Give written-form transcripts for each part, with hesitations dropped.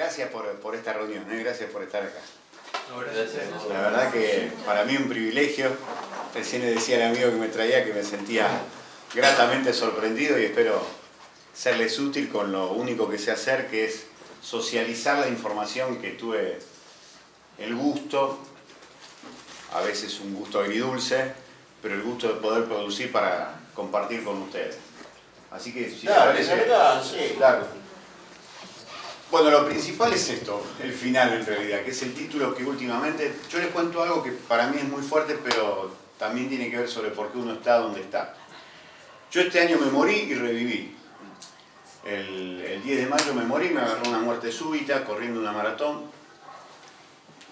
Gracias por esta reunión, gracias por estar acá. No, gracias. La verdad que para mí un privilegio. Recién le decía al amigo que me traía que me sentía gratamente sorprendido y espero serles útil con lo único que sé hacer, que es socializar la información que tuve el gusto, a veces un gusto agridulce, pero el gusto de poder producir para compartir con ustedes. Así que, si claro, les parece... sí. Claro. Bueno, lo principal es esto, el final en realidad, que es el título que últimamente... Yo les cuento algo que para mí es muy fuerte, pero también tiene que ver sobre por qué uno está donde está. Yo este año me morí y reviví. El 10 de mayo me morí, me agarró una muerte súbita, corriendo una maratón.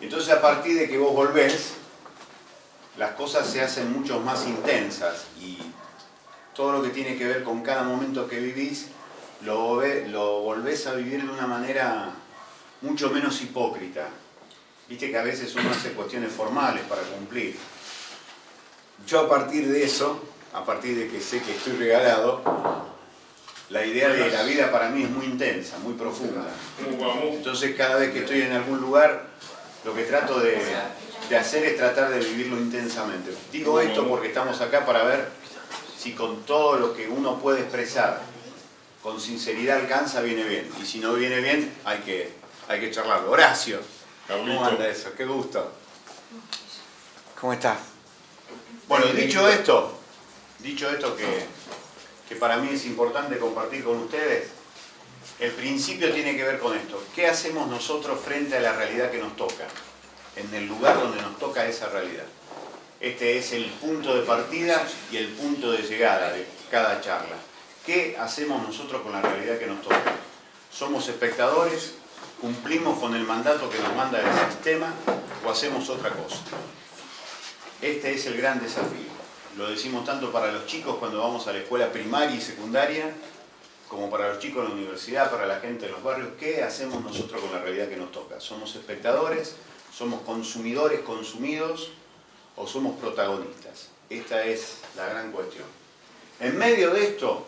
Entonces, a partir de que vos volvés, las cosas se hacen mucho más intensas y todo lo que tiene que ver con cada momento que vivís, lo volvés a vivir de una manera mucho menos hipócrita. Viste que a veces uno hace cuestiones formales para cumplir. Yo a partir de eso, a partir de que sé que estoy regalado, la idea de la vida para mí es muy intensa, muy profunda. Entonces cada vez que estoy en algún lugar, lo que trato de hacer es tratar de vivirlo intensamente. Digo esto porque estamos acá para ver si con todo lo que uno puede expresar, con sinceridad alcanza, viene bien. Y si no viene bien, hay que charlarlo. Horacio, ¿cómo anda eso? Qué gusto. ¿Cómo estás? Bueno, dicho esto que para mí es importante compartir con ustedes, el principio tiene que ver con esto. ¿Qué hacemos nosotros frente a la realidad que nos toca? En el lugar donde nos toca esa realidad. Este es el punto de partida y el punto de llegada de cada charla. ¿Qué hacemos nosotros con la realidad que nos toca? ¿Somos espectadores? ¿Cumplimos con el mandato que nos manda el sistema? ¿O hacemos otra cosa? Este es el gran desafío. Lo decimos tanto para los chicos cuando vamos a la escuela primaria y secundaria, como para los chicos en la universidad, para la gente de los barrios. ¿Qué hacemos nosotros con la realidad que nos toca? ¿Somos espectadores? ¿Somos consumidores consumidos? ¿O somos protagonistas? Esta es la gran cuestión. En medio de esto,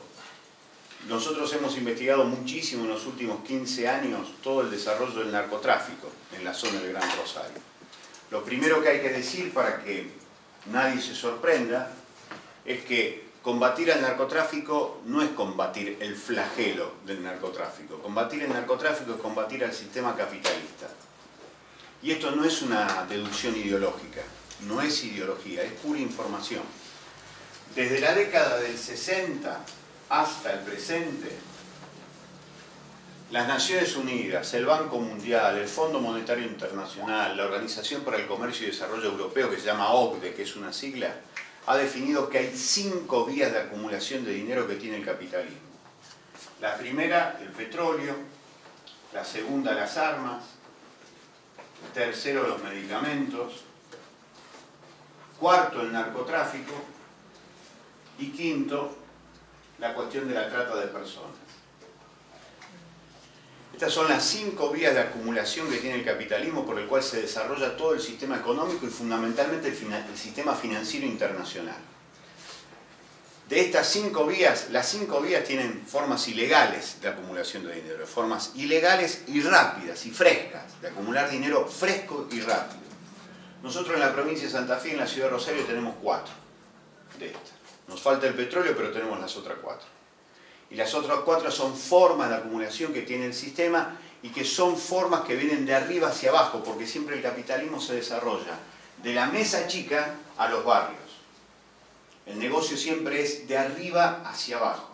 nosotros hemos investigado muchísimo en los últimos 15 años todo el desarrollo del narcotráfico en la zona del Gran Rosario. Lo primero que hay que decir para que nadie se sorprenda es que combatir al narcotráfico no es combatir el flagelo del narcotráfico. Combatir el narcotráfico es combatir al sistema capitalista. Y esto no es una deducción ideológica, no es ideología, es pura información. Desde la década del 60 hasta el presente, las Naciones Unidas, el Banco Mundial, el Fondo Monetario Internacional, la Organización para el Comercio y Desarrollo Europeo, que se llama OCDE, que es una sigla, ha definido que hay 5 vías de acumulación de dinero que tiene el capitalismo. La primera, el petróleo; la segunda, las armas; tercero, los medicamentos; cuarto, el narcotráfico; y quinto, la cuestión de la trata de personas. Estas son las 5 vías de acumulación que tiene el capitalismo por el cual se desarrolla todo el sistema económico y fundamentalmente el sistema financiero internacional. De estas 5 vías, las 5 vías tienen formas ilegales de acumulación de dinero, formas ilegales y rápidas y frescas, de acumular dinero fresco y rápido. Nosotros en la provincia de Santa Fe, en la ciudad de Rosario, tenemos 4 de estas. Nos falta el petróleo, pero tenemos las otras 4. Y las otras 4 son formas de acumulación que tiene el sistema y que son formas que vienen de arriba hacia abajo, porque siempre el capitalismo se desarrolla de la mesa chica a los barrios. El negocio siempre es de arriba hacia abajo.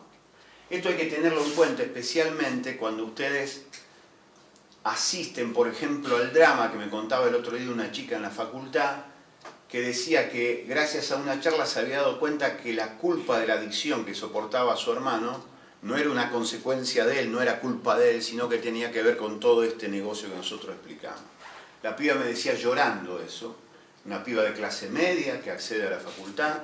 Esto hay que tenerlo en cuenta, especialmente cuando ustedes asisten, por ejemplo, al drama que me contaba el otro día una chica en la facultad, que decía que gracias a una charla se había dado cuenta que la culpa de la adicción que soportaba su hermano no era una consecuencia de él, no era culpa de él, sino que tenía que ver con todo este negocio que nosotros explicamos. La piba me decía llorando eso, una piba de clase media que accede a la facultad,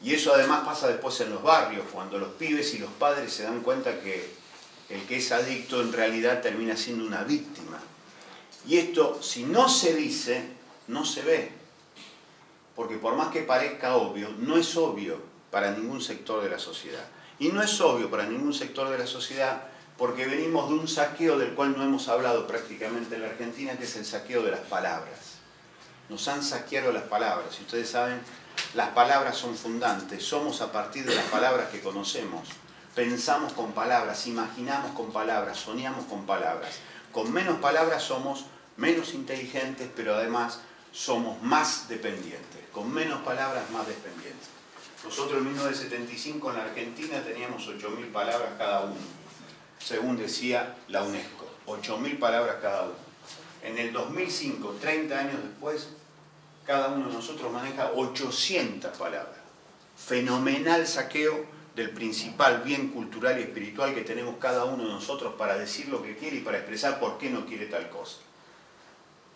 y eso además pasa después en los barrios, cuando los pibes y los padres se dan cuenta que el que es adicto en realidad termina siendo una víctima. Y esto, si no se dice, no se ve. Porque por más que parezca obvio, no es obvio para ningún sector de la sociedad. Y no es obvio para ningún sector de la sociedad porque venimos de un saqueo del cual no hemos hablado prácticamente en la Argentina, que es el saqueo de las palabras. Nos han saqueado las palabras, y ustedes saben, las palabras son fundantes, somos a partir de las palabras que conocemos, pensamos con palabras, imaginamos con palabras, soñamos con palabras. Con menos palabras somos menos inteligentes, pero además somos más dependientes. Con menos palabras, más dependientes. Nosotros en 1975 en la Argentina teníamos 8.000 palabras cada uno, según decía la UNESCO. 8.000 palabras cada uno. En el 2005, 30 años después, cada uno de nosotros maneja 800 palabras. Fenomenal saqueo del principal bien cultural y espiritual que tenemos cada uno de nosotros para decir lo que quiere y para expresar por qué no quiere tal cosa.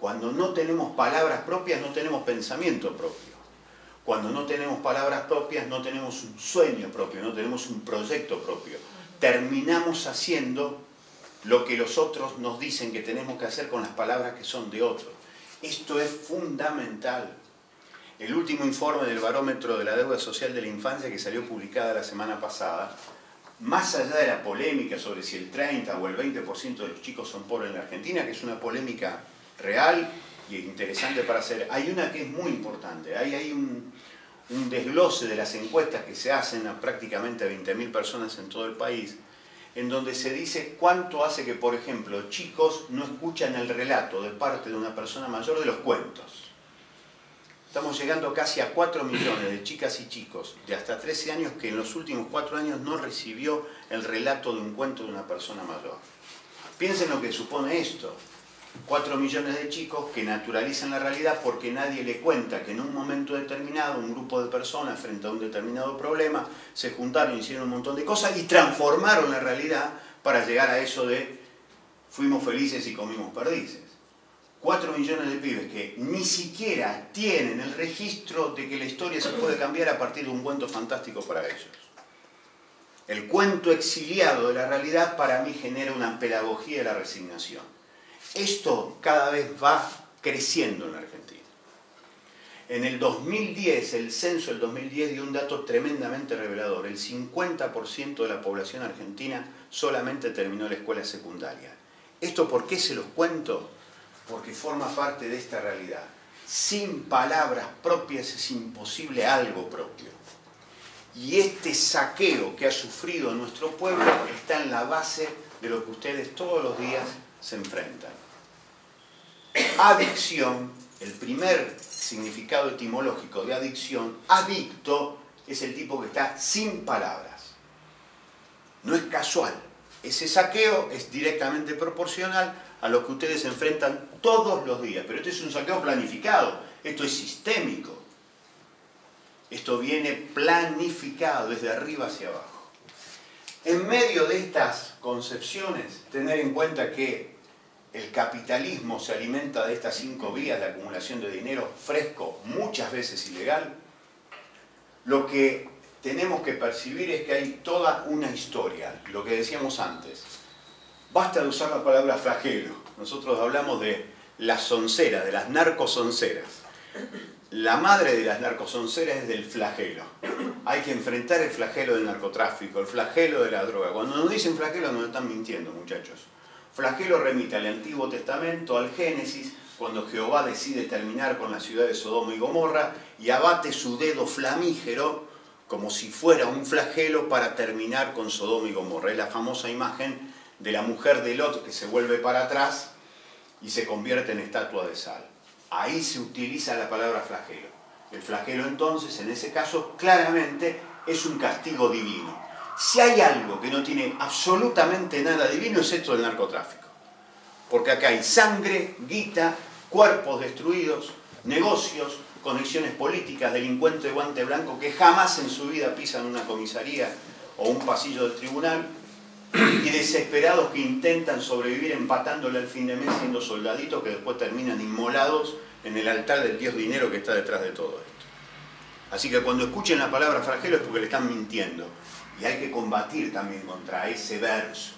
Cuando no tenemos palabras propias, no tenemos pensamiento propio. Cuando no tenemos palabras propias, no tenemos un sueño propio, no tenemos un proyecto propio. Terminamos haciendo lo que los otros nos dicen que tenemos que hacer con las palabras que son de otros. Esto es fundamental. El último informe del Barómetro de la Deuda Social de la Infancia, que salió publicada la semana pasada, más allá de la polémica sobre si el 30 o el 20% de los chicos son pobres en la Argentina, que es una polémica real y interesante para hacer, hay una que es muy importante. Hay un desglose de las encuestas que se hacen a prácticamente 20.000 personas en todo el país, en donde se dice cuánto hace que, por ejemplo, chicos no escuchan el relato de parte de una persona mayor de los cuentos. Estamos llegando casi a 4 millones de chicas y chicos de hasta 13 años que en los últimos 4 años no recibió el relato de un cuento de una persona mayor. Piensen lo que supone esto. 4 millones de chicos que naturalizan la realidad porque nadie le cuenta que en un momento determinado un grupo de personas frente a un determinado problema se juntaron, hicieron un montón de cosas y transformaron la realidad para llegar a eso de fuimos felices y comimos perdices. 4 millones de pibes que ni siquiera tienen el registro de que la historia se puede cambiar a partir de un cuento fantástico para ellos. El cuento exiliado de la realidad para mí genera una pedagogía de la resignación. Esto cada vez va creciendo en la Argentina. En el 2010, el censo del 2010 dio un dato tremendamente revelador. El 50% de la población argentina solamente terminó la escuela secundaria. ¿Esto por qué se los cuento? Porque forma parte de esta realidad. Sin palabras propias es imposible algo propio. Y este saqueo que ha sufrido nuestro pueblo está en la base de lo que ustedes todos los días se enfrentan. Adicción, el primer significado etimológico de adicción, adicto, es el tipo que está sin palabras. No es casual. Ese saqueo es directamente proporcional a lo que ustedes se enfrentan todos los días. Pero este es un saqueo planificado, esto es sistémico. Esto viene planificado desde arriba hacia abajo. En medio de estas concepciones, tener en cuenta que el capitalismo se alimenta de estas 5 vías de acumulación de dinero fresco, muchas veces ilegal. Lo que tenemos que percibir es que hay toda una historia, lo que decíamos antes. Basta de usar la palabra flagelo. Nosotros hablamos de las sonceras, de las narcosonceras. La madre de las narcosonceras es del flagelo. Hay que enfrentar el flagelo del narcotráfico, el flagelo de la droga. Cuando nos dicen flagelo nos están mintiendo, muchachos. Flagelo remite al Antiguo Testamento, al Génesis, cuando Jehová decide terminar con la ciudad de Sodoma y Gomorra y abate su dedo flamígero como si fuera un flagelo para terminar con Sodoma y Gomorra. Es la famosa imagen de la mujer de Lot que se vuelve para atrás y se convierte en estatua de sal. Ahí se utiliza la palabra flagelo. El flagelo entonces, en ese caso, claramente es un castigo divino. Si hay algo que no tiene absolutamente nada divino es esto del narcotráfico. Porque acá hay sangre, guita, cuerpos destruidos, negocios, conexiones políticas, delincuentes de guante blanco que jamás en su vida pisan una comisaría o un pasillo del tribunal y desesperados que intentan sobrevivir empatándole al fin de mes siendo soldaditos que después terminan inmolados en el altar del dios dinero que está detrás de todo esto. Así que cuando escuchen la palabra flagelo es porque le están mintiendo. Y hay que combatir también contra ese verso.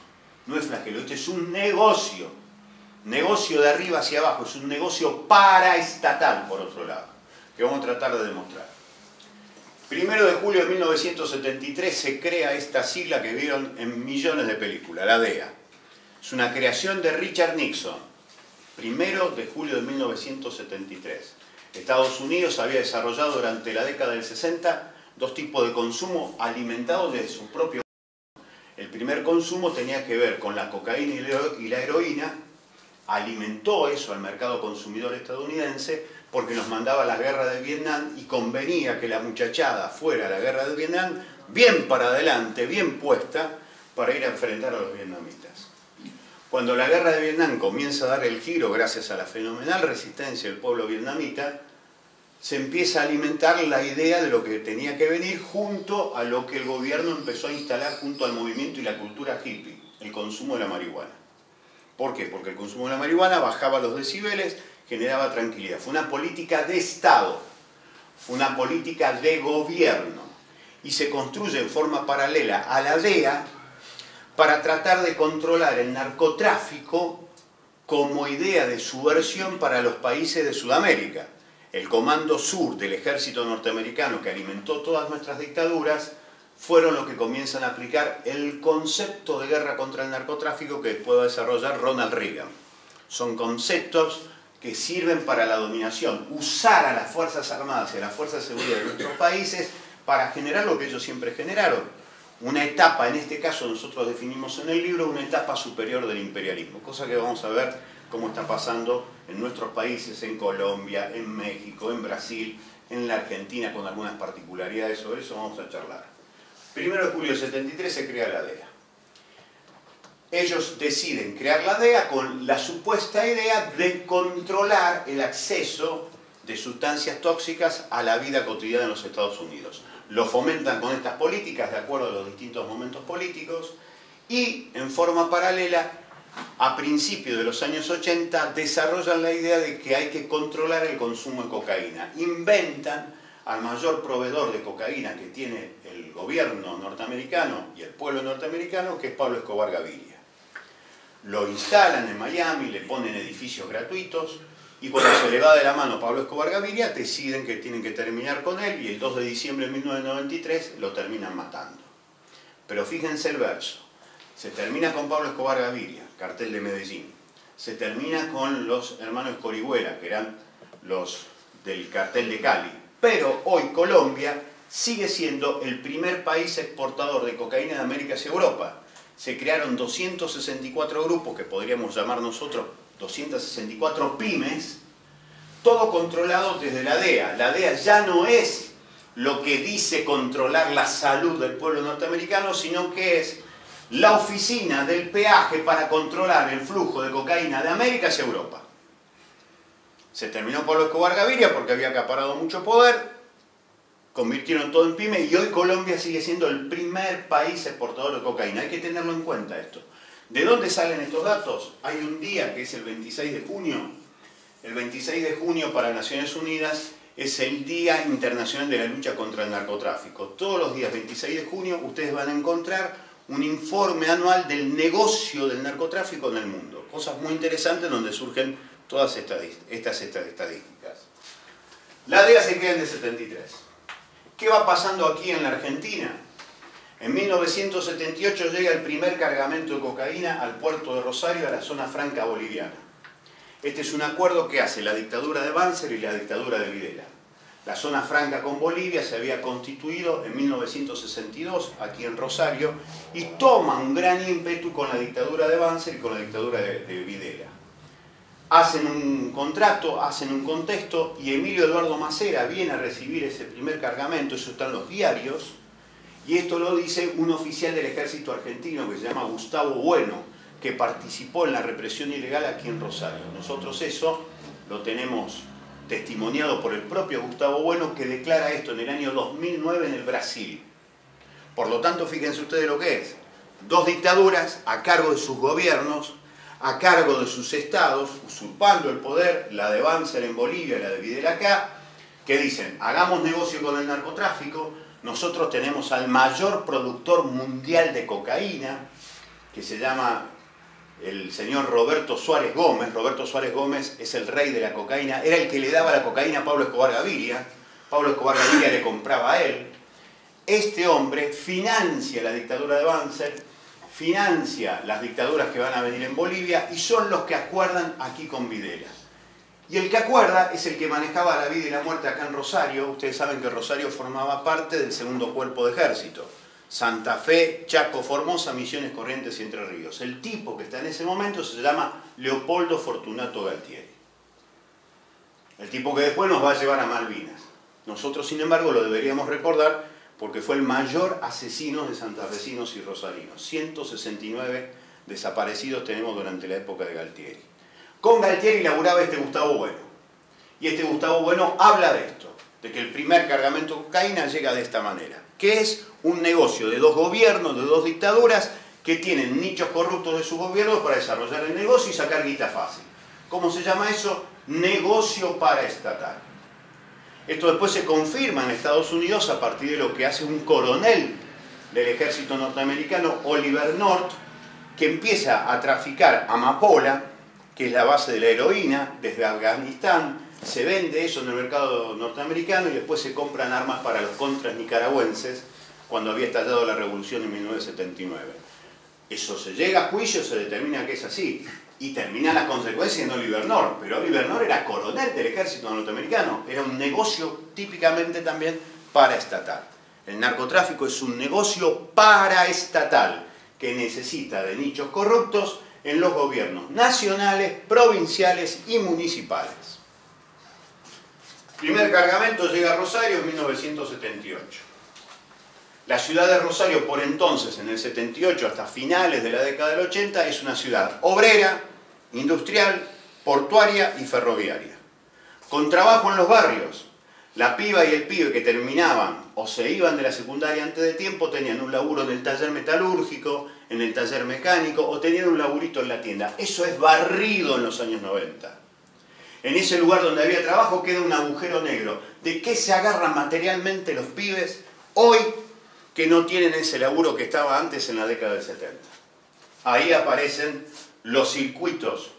No es flagelo, este es un negocio. Negocio de arriba hacia abajo, es un negocio paraestatal, por otro lado, que vamos a tratar de demostrar. 1 de julio de 1973 se crea esta sigla que vieron en millones de películas, la DEA. Es una creación de Richard Nixon, 1 de julio de 1973. Estados Unidos había desarrollado durante la década del 60 dos tipos de consumo alimentados de su propio. El primer consumo tenía que ver con la cocaína y la heroína, alimentó eso al mercado consumidor estadounidense porque nos mandaba a la guerra de Vietnam y convenía que la muchachada fuera a la guerra de Vietnam bien para adelante, bien puesta, para ir a enfrentar a los vietnamitas. Cuando la guerra de Vietnam comienza a dar el giro gracias a la fenomenal resistencia del pueblo vietnamita, se empieza a alimentar la idea de lo que tenía que venir junto a lo que el gobierno empezó a instalar junto al movimiento y la cultura hippie, el consumo de la marihuana. ¿Por qué? Porque el consumo de la marihuana bajaba los decibeles, generaba tranquilidad. Fue una política de Estado, fue una política de gobierno y se construye en forma paralela a la DEA para tratar de controlar el narcotráfico como idea de subversión para los países de Sudamérica. El Comando Sur del ejército norteamericano que alimentó todas nuestras dictaduras fueron los que comienzan a aplicar el concepto de guerra contra el narcotráfico que después va a desarrollar Ronald Reagan. Son conceptos que sirven para la dominación, usar a las Fuerzas Armadas y a las Fuerzas de Seguridad de nuestros países para generar lo que ellos siempre generaron. Una etapa, en este caso nosotros definimos en el libro, una etapa superior del imperialismo, cosa que vamos a ver cómo está pasando en nuestros países, en Colombia, en México, en Brasil, en la Argentina, con algunas particularidades. Sobre eso vamos a charlar. 1 de julio de 73 se crea la DEA. Ellos deciden crear la DEA con la supuesta idea de controlar el acceso de sustancias tóxicas a la vida cotidiana en los Estados Unidos. Lo fomentan con estas políticas de acuerdo a los distintos momentos políticos y en forma paralela, a principios de los años 80, desarrollan la idea de que hay que controlar el consumo de cocaína. Inventan al mayor proveedor de cocaína que tiene el gobierno norteamericano y el pueblo norteamericano, que es Pablo Escobar Gaviria. Lo instalan en Miami, le ponen edificios gratuitos y cuando se le va de la mano Pablo Escobar Gaviria deciden que tienen que terminar con él y el 2 de diciembre de 1993 lo terminan matando. Pero fíjense el verso. Se termina con Pablo Escobar Gaviria, cartel de Medellín. Se termina con los hermanos Corihuela, que eran los del cartel de Cali. Pero hoy Colombia sigue siendo el primer país exportador de cocaína de América hacia Europa. Se crearon 264 grupos, que podríamos llamar nosotros 264 pymes, todo controlado desde la DEA. La DEA ya no es lo que dice controlar la salud del pueblo norteamericano, sino que es la oficina del peaje para controlar el flujo de cocaína de América hacia Europa. Se terminó Pablo Escobar Gaviria porque había acaparado mucho poder, convirtieron todo en pyme y hoy Colombia sigue siendo el primer país exportador de cocaína. Hay que tenerlo en cuenta esto. ¿De dónde salen estos datos? Hay un día que es el 26 de junio. El 26 de junio para Naciones Unidas es el Día Internacional de la Lucha contra el Narcotráfico. Todos los días 26 de junio ustedes van a encontrar un informe anual del negocio del narcotráfico en el mundo. Cosas muy interesantes donde surgen todas estas estadísticas. La DEA se crea en el 73. ¿Qué va pasando aquí en la Argentina? En 1978 llega el primer cargamento de cocaína al puerto de Rosario, a la zona franca boliviana. Este es un acuerdo que hace la dictadura de Banzer y la dictadura de Videla. La zona franca con Bolivia se había constituido en 1962 aquí en Rosario y toma un gran ímpetu con la dictadura de Banzer y con la dictadura de Videla. Hacen un contrato, hacen un contexto y Emilio Eduardo Macera viene a recibir ese primer cargamento, eso está en los diarios, y esto lo dice un oficial del ejército argentino que se llama Gustavo Bueno, que participó en la represión ilegal aquí en Rosario. Nosotros eso lo tenemos testimoniado por el propio Gustavo Bueno, que declara esto en el año 2009 en el Brasil. Por lo tanto, fíjense ustedes lo que es. Dos dictaduras a cargo de sus gobiernos, a cargo de sus estados, usurpando el poder, la de Banzer en Bolivia, la de Videla acá, que dicen, hagamos negocio con el narcotráfico, nosotros tenemos al mayor productor mundial de cocaína, que se llama el señor Roberto Suárez Gómez. Roberto Suárez Gómez es el rey de la cocaína, era el que le daba la cocaína a Pablo Escobar Gaviria. Pablo Escobar Gaviria le compraba a él. este hombre financia la dictadura de Banzer, financia las dictaduras que van a venir en Bolivia y son los que acuerdan aquí con Videla. Y el que acuerda es el que manejaba la vida y la muerte acá en Rosario. Ustedes saben que Rosario formaba parte del segundo cuerpo de ejército. Santa Fe, Chaco, Formosa, Misiones, Corrientes y Entre Ríos. El tipo que está en ese momento se llama Leopoldo Fortunato Galtieri. El tipo que después nos va a llevar a Malvinas. Nosotros, sin embargo, lo deberíamos recordar porque fue el mayor asesino de santafesinos y rosarinos. 169 desaparecidos tenemos durante la época de Galtieri. Con Galtieri laburaba este Gustavo Bueno. Y este Gustavo Bueno habla de esto, de que el primer cargamento de cocaína llega de esta manera, que es un negocio de dos gobiernos, de dos dictaduras, que tienen nichos corruptos de sus gobiernos para desarrollar el negocio y sacar guita fácil. ¿Cómo se llama eso? Negocio paraestatal. Esto después se confirma en Estados Unidos a partir de lo que hace un coronel del ejército norteamericano, Oliver North, que empieza a traficar amapola, que es la base de la heroína, desde Afganistán. Se vende eso en el mercado norteamericano y después se compran armas para los contras nicaragüenses cuando había estallado la revolución en 1979. Eso se llega a juicio, se determina que es así. Y termina las consecuencias en Oliver North. Pero Oliver North era coronel del ejército norteamericano. Era un negocio típicamente también paraestatal. El narcotráfico es un negocio paraestatal que necesita de nichos corruptos en los gobiernos nacionales, provinciales y municipales. Primer cargamento llega a Rosario en 1978. La ciudad de Rosario por entonces, en el 78 hasta finales de la década del 80, es una ciudad obrera, industrial, portuaria y ferroviaria. Con trabajo en los barrios. La piba y el pibe que terminaban o se iban de la secundaria antes de tiempo tenían un laburo en el taller metalúrgico, en el taller mecánico o tenían un laburito en la tienda. Eso es barrido en los años 90. En ese lugar donde había trabajo queda un agujero negro. ¿De qué se agarran materialmente los pibes hoy que no tienen ese laburo que estaba antes en la década del 70? Ahí aparecen los circuitos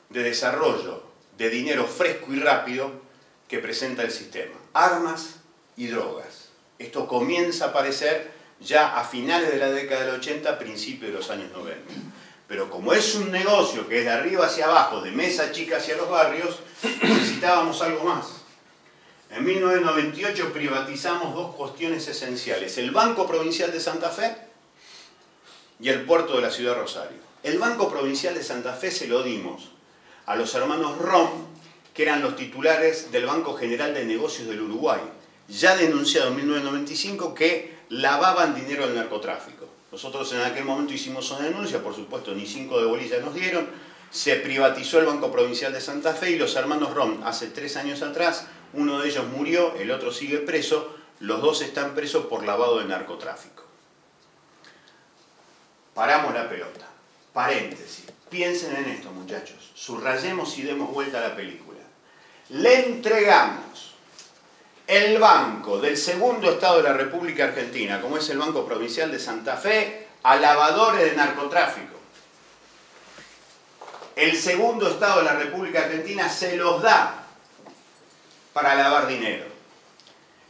de desarrollo de dinero fresco y rápido que presenta el sistema. Armas y drogas. Esto comienza a aparecer ya a finales de la década del 80, principios de los años 90. Pero como es un negocio que es de arriba hacia abajo, de mesa chica hacia los barrios, necesitábamos algo más. En 1998 privatizamos dos cuestiones esenciales: el Banco Provincial de Santa Fe y el puerto de la ciudad de Rosario. El Banco Provincial de Santa Fe se lo dimos a los hermanos Rom, que eran los titulares del Banco General de Negocios del Uruguay, ya denunciado en 1995 que lavaban dinero del narcotráfico. Nosotros en aquel momento hicimos una denuncia, por supuesto ni 5 de bolilla nos dieron, se privatizó el Banco Provincial de Santa Fe y los hermanos Rom, hace 3 años atrás, uno de ellos murió, el otro sigue preso, los dos están presos por lavado de narcotráfico. Paramos la pelota. Paréntesis. Piensen en esto, muchachos. Subrayemos y demos vuelta a la película. Le entregamos el banco del segundo estado de la República Argentina, como es el Banco Provincial de Santa Fe, a lavadores de narcotráfico. El segundo estado de la República Argentina se los da para lavar dinero.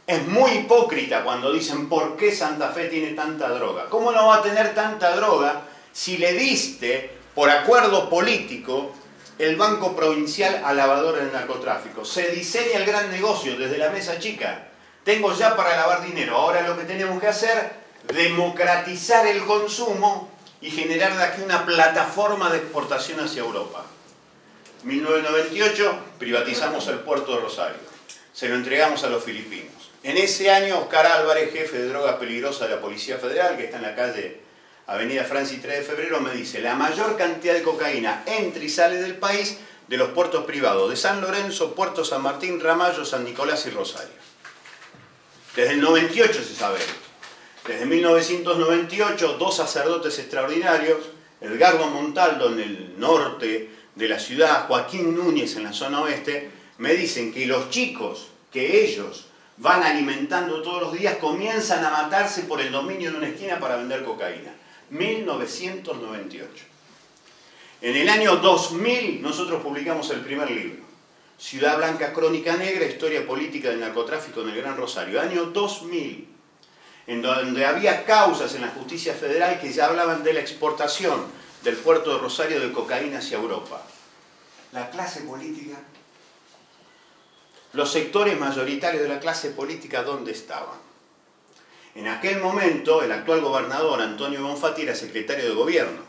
Es muy hipócrita cuando dicen ¿por qué Santa Fe tiene tanta droga? ¿Cómo no va a tener tanta droga si le diste por acuerdo político el Banco Provincial a lavadores de narcotráfico? Se diseña el gran negocio desde la mesa chica. Tengo ya para lavar dinero. Ahora lo que tenemos que hacer, democratizar el consumo y generar de aquí una plataforma de exportación hacia Europa. 1998 privatizamos el puerto de Rosario. Se lo entregamos a los filipinos. En ese año, Oscar Álvarez, jefe de drogas peligrosas de la Policía Federal, que está en la calle Avenida Francia y 3 de Febrero, me dice: la mayor cantidad de cocaína entra y sale del país de los puertos privados de San Lorenzo, Puerto San Martín, Ramallo, San Nicolás y Rosario. Desde el 98 se sabe esto. Desde 1998, 2 sacerdotes extraordinarios, Edgardo Montaldo en el norte de la ciudad, Joaquín Núñez en la zona oeste, me dicen que los chicos que ellos van alimentando todos los días comienzan a matarse por el dominio de una esquina para vender cocaína. 1998. En el año 2000 nosotros publicamos el primer libro, Ciudad Blanca, Crónica Negra, Historia Política del Narcotráfico en el Gran Rosario. Año 2000. en donde había causas en la justicia federal que ya hablaban de la exportación del puerto de Rosario de cocaína hacia Europa. La clase política, los sectores mayoritarios de la clase política, ¿dónde estaban? En aquel momento, el actual gobernador Antonio Bonfatti era secretario de gobierno.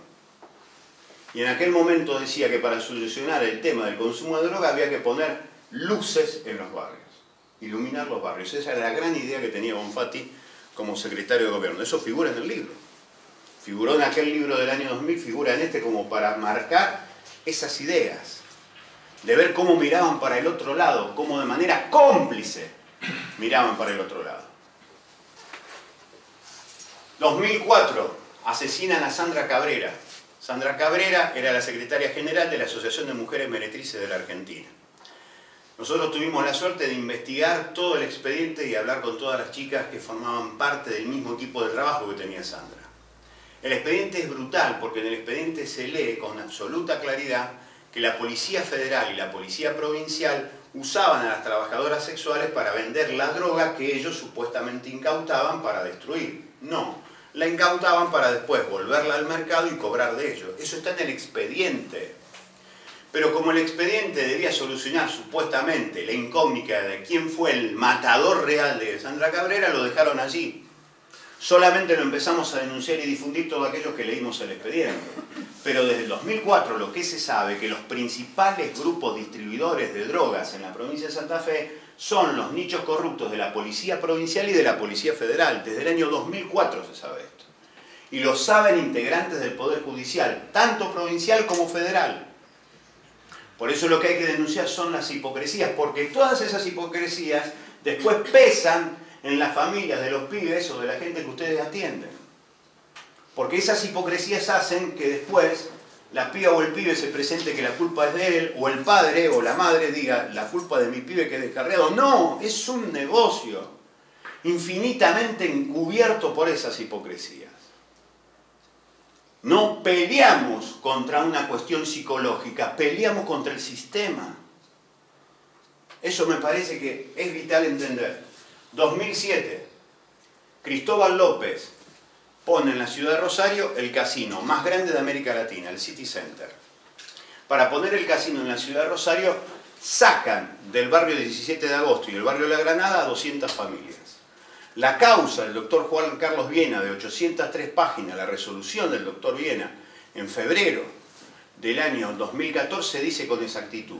Y en aquel momento decía que para solucionar el tema del consumo de droga había que poner luces en los barrios, iluminar los barrios. Esa era la gran idea que tenía Bonfatti como secretario de gobierno. Eso figura en el libro. Figuró en aquel libro del año 2000, figura en este como para marcar esas ideas. De ver cómo miraban para el otro lado, cómo de manera cómplice miraban para el otro lado. 2004, asesinan a Sandra Cabrera. Sandra Cabrera era la secretaria general de la Asociación de Mujeres Meretrices de la Argentina. Nosotros tuvimos la suerte de investigar todo el expediente y hablar con todas las chicas que formaban parte del mismo equipo de trabajo que tenía Sandra. El expediente es brutal porque en el expediente se lee con absoluta claridad que la Policía Federal y la Policía Provincial usaban a las trabajadoras sexuales para vender la droga que ellos supuestamente incautaban para destruir. No, la incautaban para después volverla al mercado y cobrar de ello. Eso está en el expediente. Pero como el expediente debía solucionar supuestamente la incógnita de quién fue el matador real de Sandra Cabrera, lo dejaron allí. Solamente lo empezamos a denunciar y difundir todos aquellos que leímos el expediente. Pero desde el 2004 lo que se sabe es que los principales grupos distribuidores de drogas en la provincia de Santa Fe son los nichos corruptos de la Policía Provincial y de la Policía Federal. Desde el año 2004 se sabe esto. Y lo saben integrantes del Poder Judicial, tanto provincial como federal. Por eso lo que hay que denunciar son las hipocresías, porque todas esas hipocresías después pesan en las familias de los pibes o de la gente que ustedes atienden. Porque esas hipocresías hacen que después la piba o el pibe se presente que la culpa es de él, o el padre o la madre diga la culpa de mi pibe que es descarriado. No, es un negocio infinitamente encubierto por esas hipocresías. No peleamos contra una cuestión psicológica, peleamos contra el sistema. Eso me parece que es vital entender. 2007, Cristóbal López pone en la ciudad de Rosario el casino más grande de América Latina, el City Center. Para poner el casino en la ciudad de Rosario, sacan del barrio 17 de agosto y el barrio de La Granada a 200 familias. La causa del doctor Juan Carlos Viena, de 803 páginas, la resolución del doctor Viena, en febrero del año 2014, dice con exactitud: